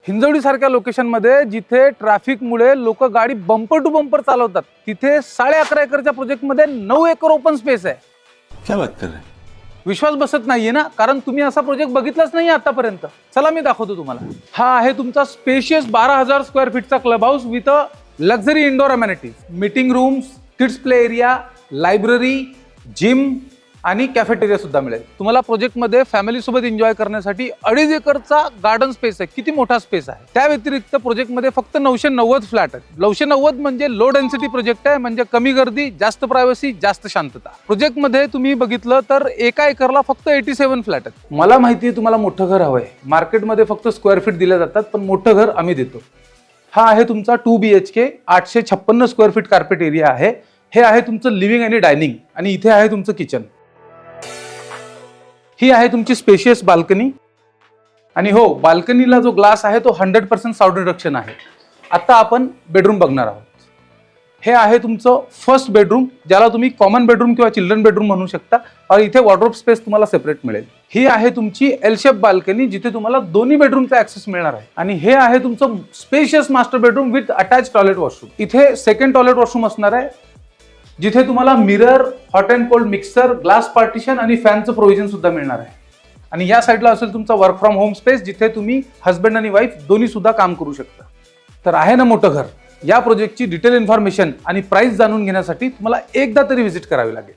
हिंजवडी सारख्या लोकेशनमध्ये जिथे ट्रॅफिकमुळे लोक गाडी बंपर टू बंपर चालवतात, तिथे 11.5 एकरच्या प्रोजेक्टमध्ये 9 एकर ओपन स्पेस आहे. क्या बात कर रहे हैं? विश्वास बसत नाहीये ना, कारण तुम्ही असा प्रोजेक्ट बघितलाच नाही आतापर्यंत. चला मी दाखवतो तुम्हाला. हा आहे तुमचा स्पेशियस 12,000 स्क्वेअर फीटचा club house with a luxury indoor amenities, meeting rooms, kids play area, library, gym आणि कॅफेटेरिया सुद्धा मिळेल. तुम्हाला प्रोजेक्टमध्ये फॅमिली सोबत एन्जॉय करण्यासाठी 2.5 एकरचा गार्डन स्पेस आहे. किती मोठा स्पेस आहे. त्या व्यतिरिक्त प्रोजेक्टमध्ये फक्त 990 फ्लॅट आहेत. 990 म्हणजे लो डेन्सिटी प्रोजेक्ट आहे, म्हणजे कमी गर्दी, जास्त प्रायव्हसी, जास्त शांतता. प्रोजेक्टमध्ये तुम्ही बघितलं तर 1 एकरला फक्त 87 फ्लॅट आहेत. मला माहिती आहे तुम्हाला मोठं घर हवंय. मार्केटमध्ये फक्त स्क्वेअर फीट दिले जातात, पण मोठं घर आम्ही देतो. हा आहे तुमचा 2 BHK 856 square feet carpet area आहे. हे आहे तुमचं लिव्हिंग आणि डायनिंग, आणि इथे आहे तुमचं किचन. ही आहे तुमची स्पेशियस बाल्कनी, आणि हो, बाल्कनीला जो ग्लास आहे तो 100% साऊंड रिडक्शन आहे. आता आपण बेडरूम बघणार आहोत. हे आहे तुमचं फर्स्ट बेडरूम, ज्याला तुम्ही कॉमन बेडरूम किंवा चिल्ड्रन बेडरूम म्हणू शकता, आणि इथे वॉर्डरोब स्पेस तुम्हाला सेपरेट मिळेल. ही आहे तुमची एल शेप बाल्कनी, जिथे तुम्हाला दोन्ही बेडरूमचा ऍक्सेस मिळणार आहे. आणि हे आहे तुमचं spacious master bedroom with attach toilet washroom. इथे सेकंड टॉयलेट वॉशरूम असणार आहे, जिथे तुम्हाला mirror, hot and cold mixer, glass partition आणि फॅनचं प्रोव्हिजन सुद्धा मिळणार आहे. आणि या साईडला असेल तुमचा वर्क फ्रॉम होम स्पेस, जिथे तुम्ही हस्बंड आणि वाईफ दोन्ही सुद्धा काम करू शकता. तर आहे ना मोठं घर. या प्रोजेक्टची डिटेल इन्फॉर्मेशन आणि प्राइस जाणून घेण्यासाठी तुम्हाला एकदा तरी व्हिजिट करावी लागेल.